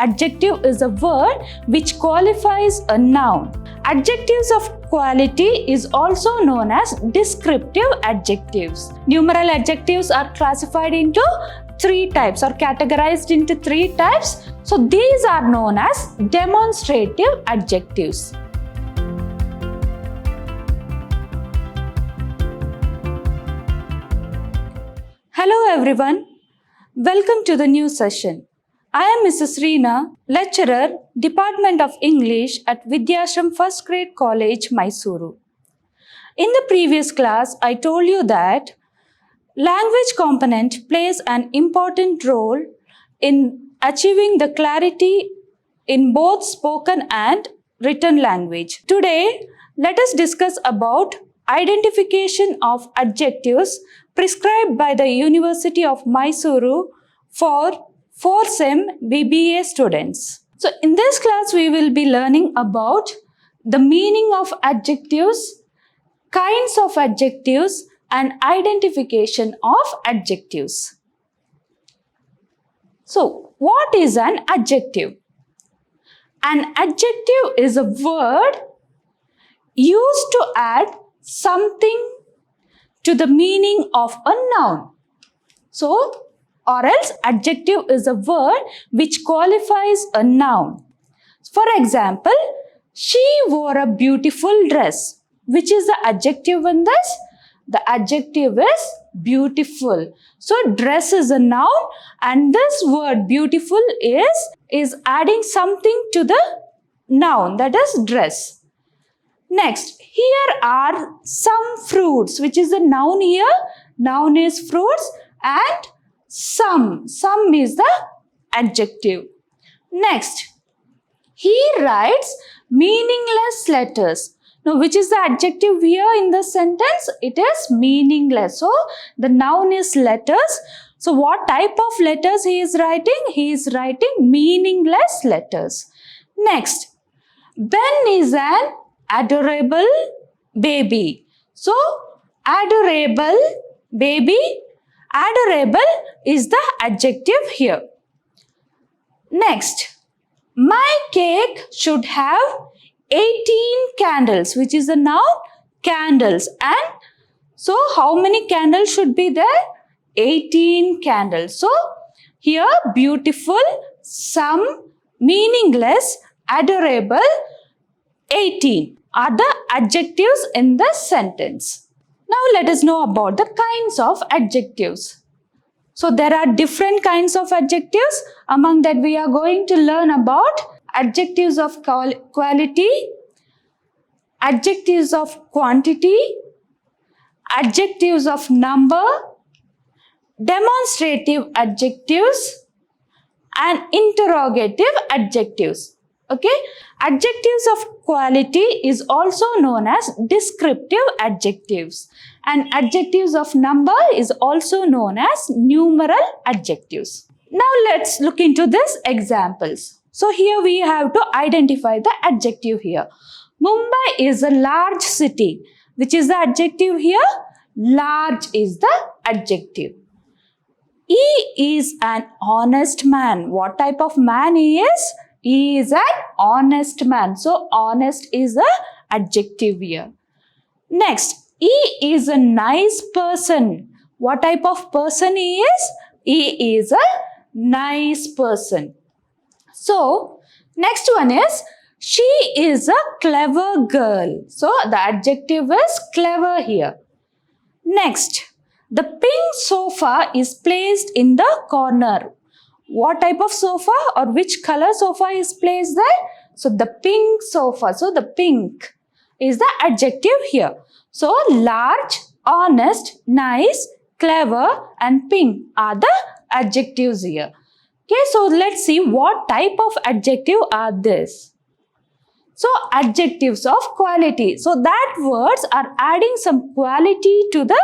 adjective is a word which qualifies a noun. Adjectives of quality is also known as descriptive adjectives. Numeral adjectives are classified into 3 types or categorized into 3 types. So these are known as demonstrative adjectives. Hello everyone, welcome to the new session. I am Mrs. Reena, lecturer, Department of English at Vidhyaashram First Grade College, MYSURU. In the previous class, I told you that language component plays an important role in achieving the clarity in both spoken and written language. Today, let us discuss about identification of adjectives prescribed by the University of Mysuru for 4th-sem B.B.A students. So in this class, we will be learning about the meaning of adjectives, kinds of adjectives, and identification of adjectives. So what is an adjective? An adjective is a word used to add something to the meaning of a noun. So, or else adjective is a word which qualifies a noun. For example, she wore a beautiful dress. Which is the adjective in this? The adjective is beautiful. So, dress is a noun and this word beautiful is adding something to the noun, that is dress. Next, here are some fruits, which is the noun here. Noun is fruits and some is the adjective. Next, he writes meaningless letters. Now, which is the adjective here in the sentence? It is meaningless. So, the noun is letters. So, what type of letters he is writing? He is writing meaningless letters. Next, Ben is an adorable baby. So, adorable baby, adorable is the adjective here. Next, my cake should have 18 candles, which is the noun candles. And so, how many candles should be there? 18 candles. So, here beautiful, some, meaningless, adorable, 18 are the adjectives in the sentence. Now, let us know about the kinds of adjectives. So, there are different kinds of adjectives. Among that, we are going to learn about adjectives of quality, adjectives of quantity, adjectives of number, demonstrative adjectives, and interrogative adjectives. Okay, adjectives of quality is also known as descriptive adjectives, and adjectives of number is also known as numeral adjectives. Now let's look into these examples. So here we have to identify the adjective here. Mumbai is a large city. Which is the adjective here? Large is the adjective. He is an honest man. What type of man he is? He is an honest man. So, honest is the adjective here. Next, he is a nice person. What type of person he is? He is a nice person. So, next one is, she is a clever girl. So, the adjective is clever here. Next, the pink sofa is placed in the corner. What type of sofa or which color sofa is placed there? So, the pink sofa. So, the pink is the adjective here. So, large, honest, nice, clever and pink are the adjectives here. Okay, so let's see what type of adjective are this. So, adjectives of quality. So, that words are adding some quality to the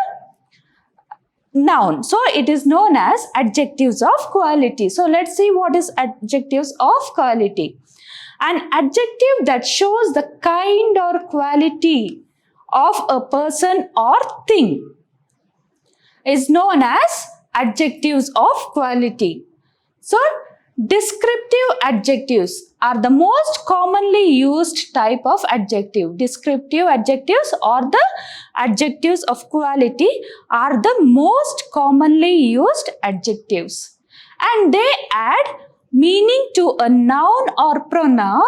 noun. So, it is known as adjectives of quality. So, let's see what is adjectives of quality. An adjective that shows the kind or quality of a person or thing is known as adjectives of quality. So, Descriptive adjectives are the most commonly used type of adjective. Descriptive adjectives or the adjectives of quality are the most commonly used adjectives. And they add meaning to a noun or pronoun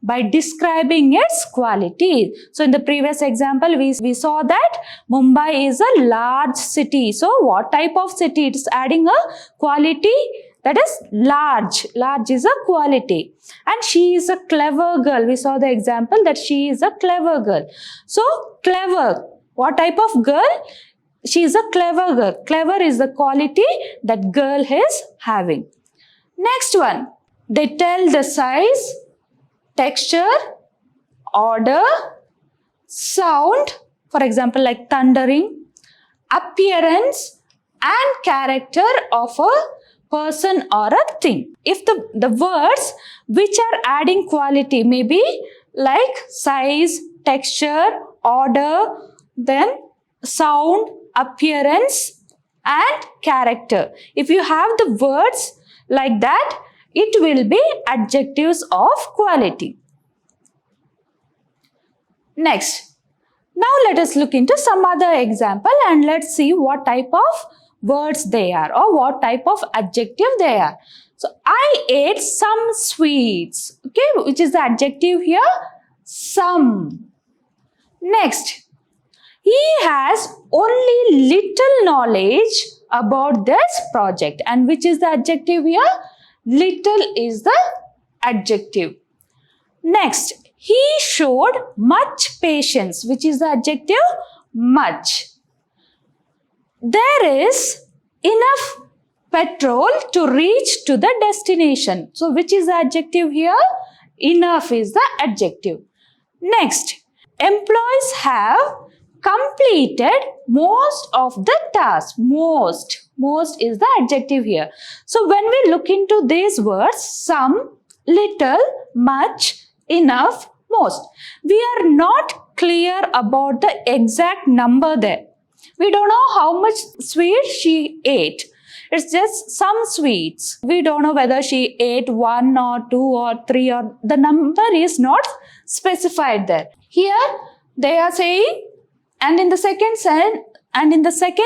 by describing its quality. So in the previous example, we saw that Mumbai is a large city. So what type of city? It is adding a quality that is large. Large is a quality. And she is a clever girl. We saw the example that she is a clever girl. So clever. What type of girl? She is a clever girl. Clever is the quality that girl is having. Next one. They tell the size, texture, order, sound, for example like thundering, appearance and character of a person or a thing. If the words which are adding quality may be like size, texture, order, then sound, appearance and character. If you have the words like that, it will be adjectives of quality. Next, now let us look into some other example and let's see what type of words they are or what type of adjective they are. So, I ate some sweets, okay, which is the adjective here, some. Next, he has only little knowledge about this project, and which is the adjective here? Little is the adjective. Next, he showed much patience, which is the adjective? Much. There is enough petrol to reach to the destination. So, which is the adjective here? Enough is the adjective. Next, employees have completed most of the tasks. Most is the adjective here. So, when we look into these words, some, little, much, enough, most, we are not clear about the exact number there. We don't know how much sweet she ate. It's just some sweets. We don't know whether she ate 1 or 2 or 3 or the number is not specified there. Here they are saying, and in the second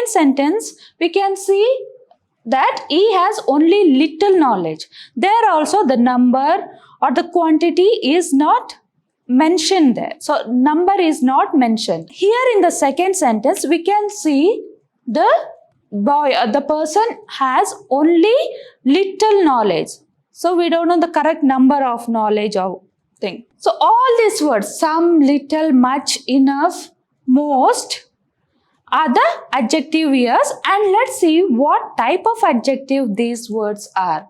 sentence we can see that he has only little knowledge. There also the number or the quantity is not mentioned there. So, number is not mentioned. Here in the second sentence, we can see the boy or the person has only little knowledge. So, we don't know the correct number of knowledge or thing. So, all these words, some, little, much, enough, most are the adjective here. And let's see what type of adjective these words are.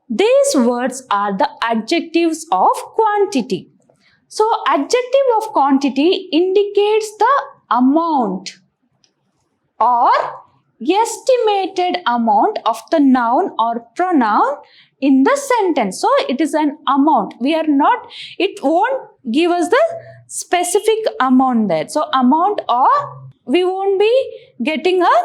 These words are the adjectives of quantity. So, adjective of quantity indicates the amount or estimated amount of the noun or pronoun in the sentence. So, it is an amount. It won't give us the specific amount there. So, amount or we won't be getting a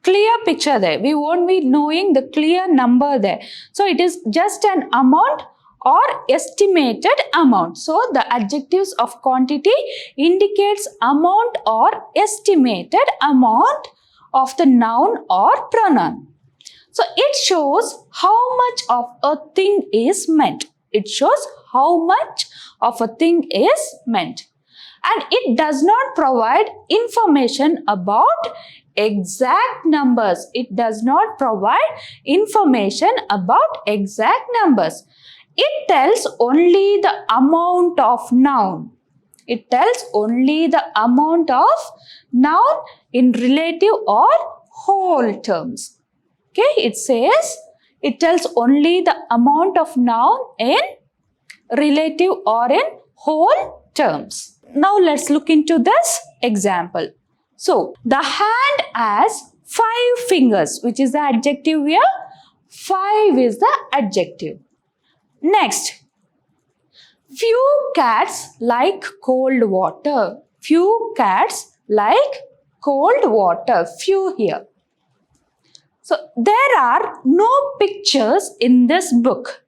clear picture there. We won't be knowing the clear number there. So, it is just an amount or estimated amount. So, the adjectives of quantity indicates amount or estimated amount of the noun or pronoun. So, it shows how much of a thing is meant. It shows how much of a thing is meant. And it does not provide information about exact numbers. It does not provide information about exact numbers. It tells only the amount of noun. It tells only the amount of noun in relative or whole terms. Okay, it says it tells only the amount of noun in relative or in whole terms. Now let's look into this example. So, the hand has 5 fingers, which is the adjective here. 5 is the adjective. Next, few cats like cold water. Few cats like cold water. Few here. So there are no pictures in this book.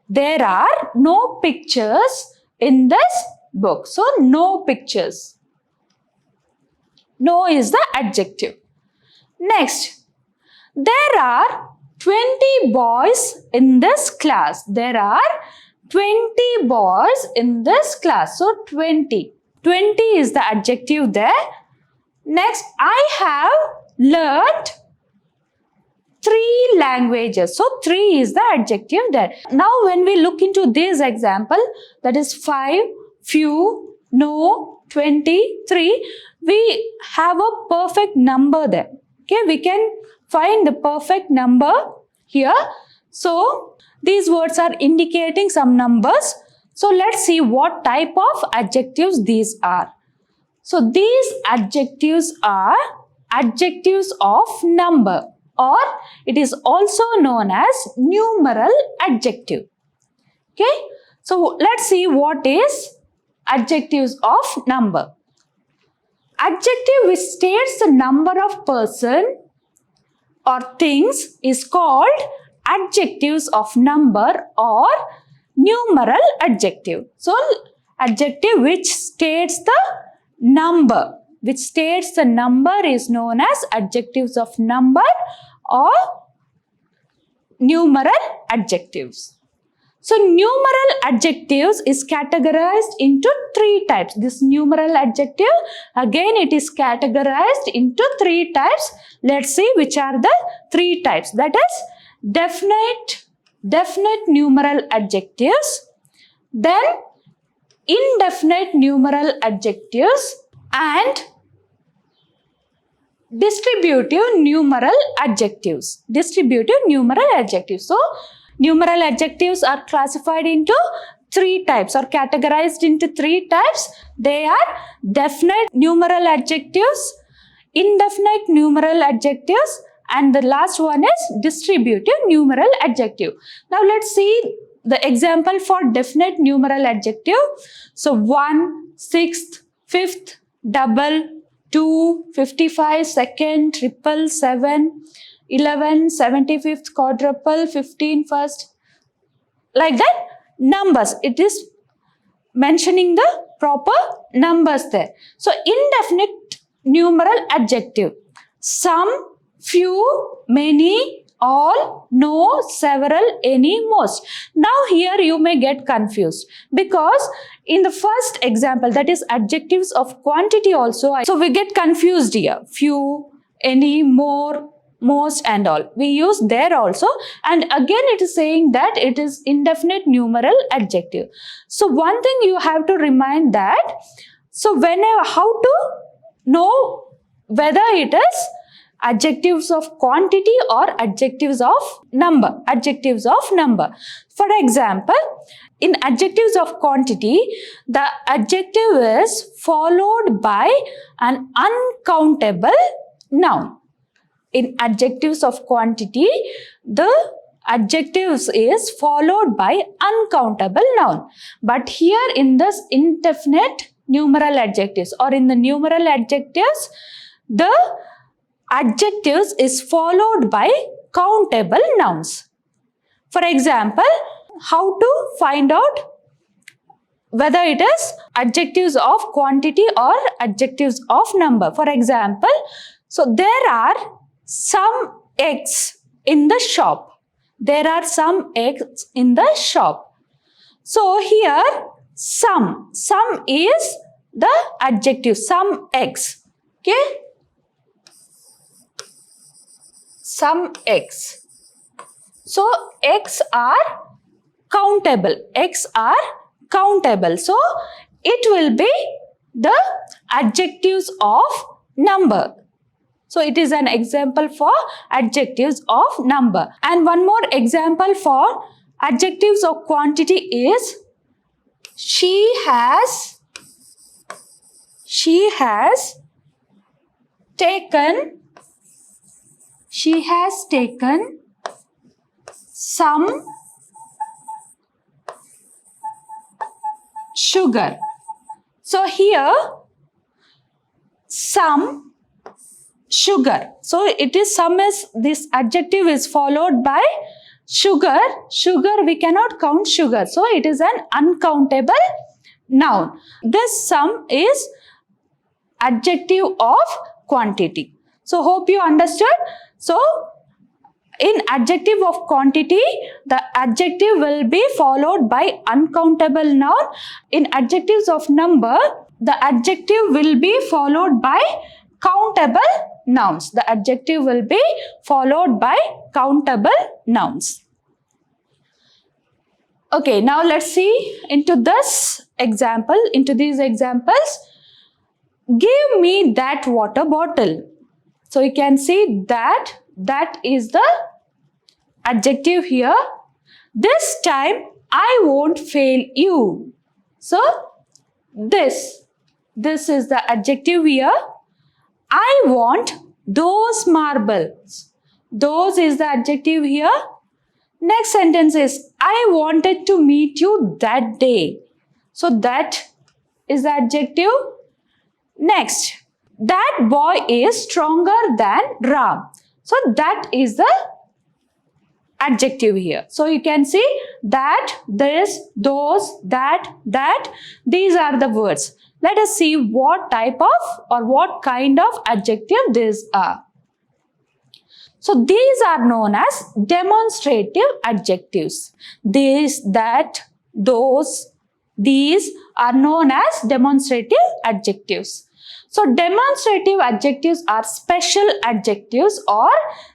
There are no pictures in this book. So no pictures. No is the adjective. Next, there are 20 boys in this class. There are 20 boys in this class. So 20. 20 is the adjective there. Next, I have learned 3 languages. So 3 is the adjective there. Now when we look into this example, that is 5, few, no, 20, 3, we have a perfect number there. Okay, we can find the perfect number here. So these words are indicating some numbers. So let's see what type of adjectives these are. So these adjectives are adjectives of number, or it is also known as numeral adjective. Okay, so let's see what is adjectives of number. Adjective which states the number of person or things is called adjectives of number or numeral adjective. So adjective which states the number, is known as adjectives of number or numeral adjectives. So numeral adjectives is categorized into 3 types. This numeral adjective, again it is categorized into 3 types. Let's see which are the 3 types. That is definite numeral adjectives, then indefinite numeral adjectives, and distributive numeral adjectives. So numeral adjectives are classified into 3 types or categorized into 3 types. They are definite numeral adjectives, indefinite numeral adjectives, and the last one is distributive numeral adjective. Now let's see the example for definite numeral adjective. So 1, 6th, 5th, double, 2, 55, second, triple, 7, 11, 75th, quadruple, 15, first. Like that, numbers. It is mentioning the proper numbers there. So indefinite numeral adjective. Some, few, many, all, no, several, any, most. Now here you may get confused because in the first example, that is adjectives of quantity also. So we get confused here. Few, any, more, most and all. We use there also. And again it is saying that it is indefinite numeral adjective. So one thing you have to remind that, so whenever, how to know whether it is adjectives of quantity or adjectives of number. For example, in adjectives of quantity, the adjective is followed by an uncountable noun. In adjectives of quantity, the adjectives is followed by uncountable noun. But here in this indefinite numeral adjectives or in the numeral adjectives, the adjectives is followed by countable nouns. For example, how to find out whether it is adjectives of quantity or adjectives of number. For example, so there are some eggs in the shop. So here some is the adjective, some eggs. Okay? Some eggs. So eggs are countable. So it will be the adjectives of number. So it is an example for adjectives of number. And one more example for adjectives of quantity is she has taken some sugar. So here some sugar. So it is sum is, this adjective is followed by sugar. Sugar, we cannot count sugar. So it is an uncountable noun. This sum is adjective of quantity. So hope you understood. So in adjective of quantity, the adjective will be followed by uncountable noun. In adjectives of number, the adjective will be followed by countable nouns. The adjective will be followed by countable nouns. Okay, now let's see into this example, into these examples. Give me that water bottle. So you can see that is the adjective here. This time I won't fail you. So this is the adjective here. I want those marbles. Those is the adjective here. Next sentence is, I wanted to meet you that day. So that is the adjective. Next, that boy is stronger than Ram. So that is the adjective here. So you can see that, this, those, that, these are the words. Let us see what type of or what kind of adjective these are. So these are known as demonstrative adjectives. These, that, those, these are known as demonstrative adjectives. So demonstrative adjectives are special adjectives or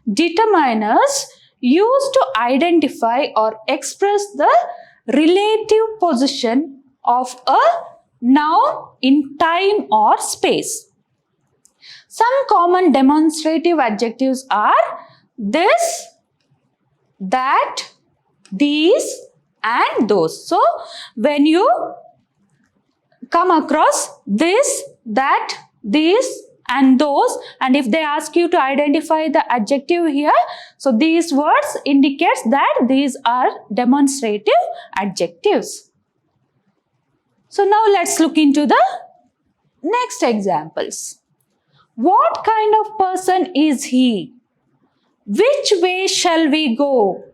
determiners used to identify or express the relative position of a noun in time or space. Some common demonstrative adjectives are this, that, these and those. So when you come across this, that, these and those, and if they ask you to identify the adjective here, so these words indicates that these are demonstrative adjectives. So now let's look into the next examples. What kind of person is he? Which way shall we go?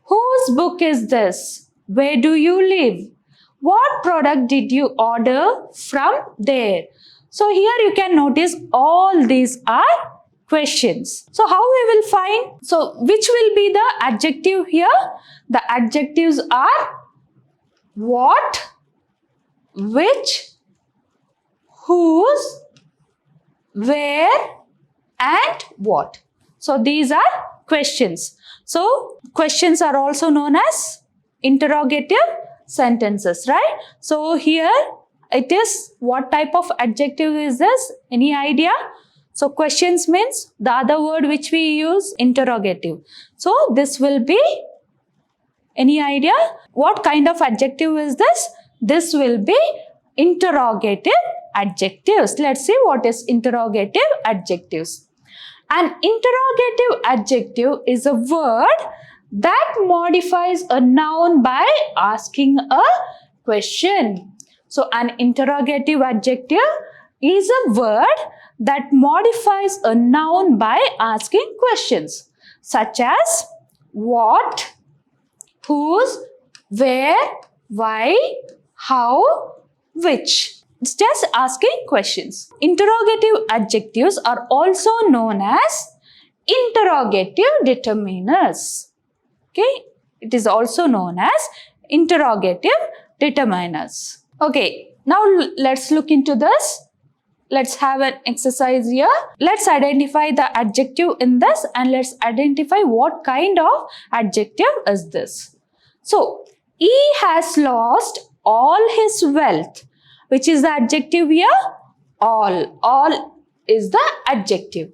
Whose book is this? Where do you live? What product did you order from there? So here you can notice all these are questions. So how we will find? So which will be the adjective here? The adjectives are what, which, whose, where and what. So these are questions. So questions are also known as interrogative sentences, right? So here it is, what type of adjective is this? Any idea? So questions means the other word which we use, interrogative. So this will be, any idea? What kind of adjective is this? This will be interrogative adjectives. Let's see what is interrogative adjectives. An interrogative adjective is a word that modifies a noun by asking a question. So an interrogative adjective is a word that modifies a noun by asking questions such as what, whose, where, why, how, which. It's just asking questions. Interrogative adjectives are also known as interrogative determiners. Okay, it is also known as interrogative determiners. Okay, now let's look into this. Let's have an exercise here. Let's identify the adjective in this and let's identify what kind of adjective is this. So, he has lost all his wealth. Which is the adjective here? All. All is the adjective.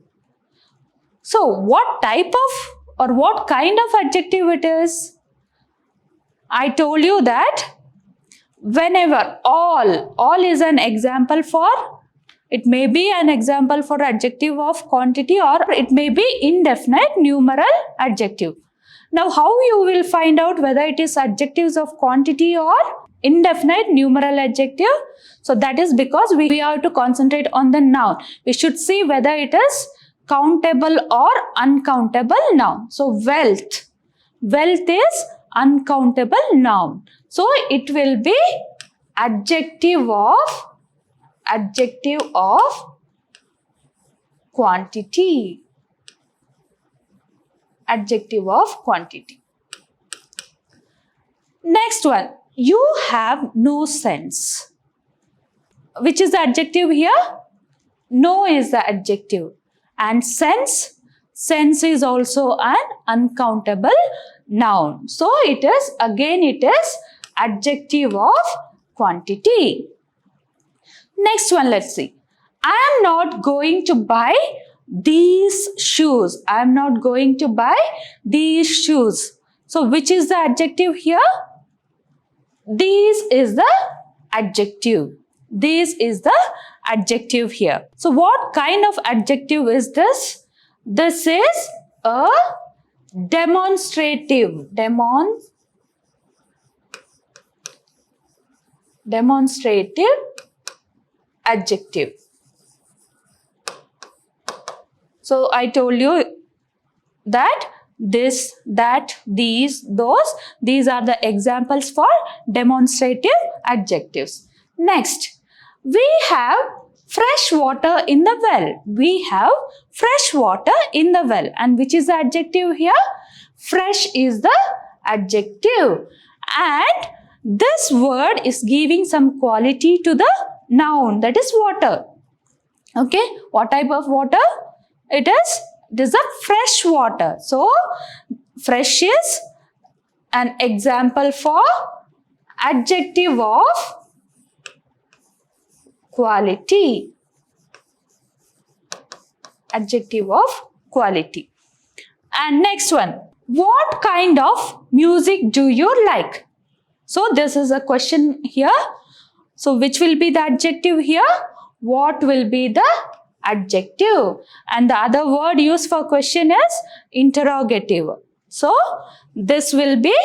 So, what type of or what kind of adjective it is? I told you that whenever all is an example for, it may be an example for adjective of quantity or it may be indefinite numeral adjective. Now, how you will find out whether it is adjectives of quantity or indefinite numeral adjective? So that is because we have to concentrate on the noun. We should see whether it is countable or uncountable noun. So wealth. Wealth is uncountable noun. So it will be adjective of quantity. Adjective of quantity. Next one, you have no sense. Which is the adjective here? No is the adjective. And sense is also an uncountable noun. So it is adjective of quantity. Next one, let's see. I am not going to buy these shoes. I am not going to buy these shoes. So which is the adjective here? These is the adjective. This is the adjective here. So what kind of adjective is this? This is a demonstrative. Demonstrative adjective. So I told you that this, that, these, those, these are the examples for demonstrative adjectives. Next, we have fresh water in the well. We have fresh water in the well. And which is the adjective here? Fresh is the adjective. And this word is giving some quality to the noun, that is water. Okay, what type of water? It is a fresh water. So, fresh is an example for adjective of quality. Adjective of quality. And next one, what kind of music do you like? So, this is a question here. So, which will be the adjective here? What will be the adjective? And the other word used for question is interrogative. So, this will be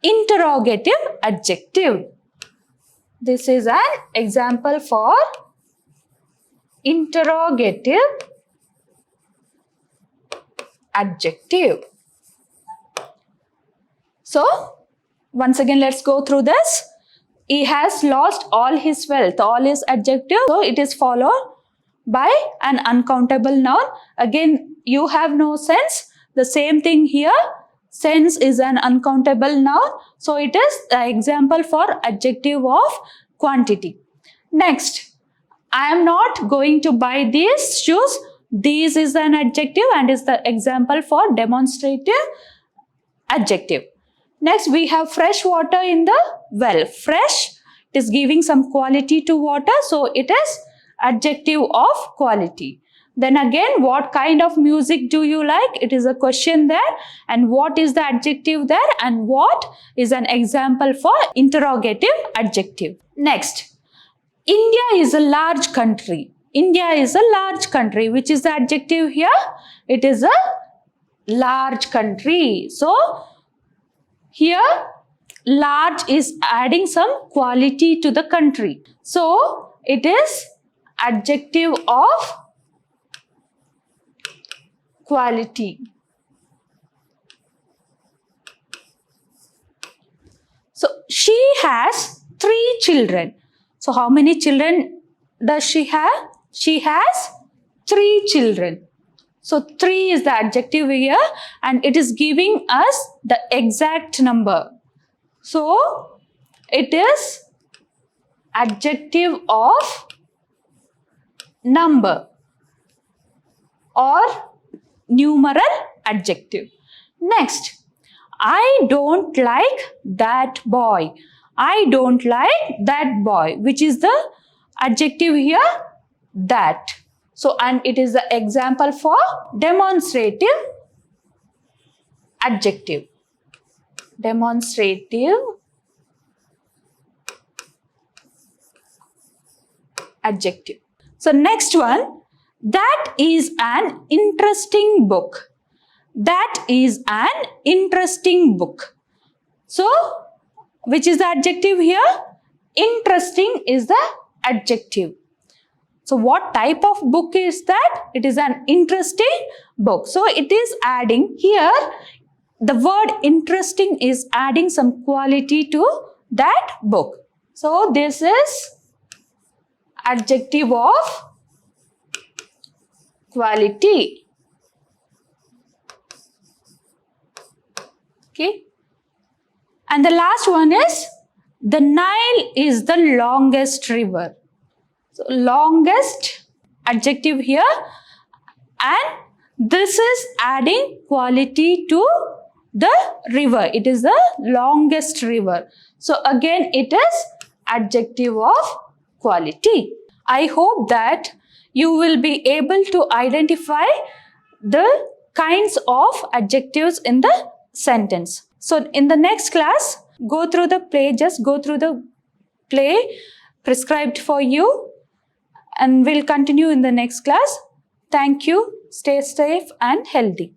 interrogative adjective. This is an example for interrogative adjective. So, once again, let's go through this. He has lost all his wealth. All is adjective. So, it is followed by an uncountable noun. Again, you have no sense. The same thing here. Sense is an uncountable noun. So, it is the example for adjective of quantity. Next, I am not going to buy these shoes. These is an adjective and is the example for demonstrative adjective. Next, we have fresh water in the well. Fresh, it is giving some quality to water. So, it is adjective of quality. Then again, what kind of music do you like? It is a question there. And what is the adjective there? And what is an example for interrogative adjective? Next, India is a large country. India is a large country. Which is the adjective here? It is a large country. So, here, large is adding some quality to the country. So, it is adjective of quality. So, she has 3 children. So, how many children does she have? She has 3 children. So, 3 is the adjective here and it is giving us the exact number. So, it is adjective of number or numeral adjective. Next, I don't like that boy. I don't like that boy. Which is the adjective here? That. So, and it is the example for demonstrative adjective. Demonstrative adjective. So, next one, that is an interesting book. That is an interesting book. So, which is the adjective here? Interesting is the adjective. So what type of book is that? It is an interesting book. So it is adding here, the word interesting is adding some quality to that book. So this is adjective of quality. Okay. And the last one is, the Nile is the longest river. So longest adjective here, and this is adding quality to the river. It is the longest river. So again it is adjective of quality. I hope that you will be able to identify the kinds of adjectives in the sentence. So in the next class, go through the play, just go through the play prescribed for you, and we'll continue in the next class. Thank you. Stay safe and healthy.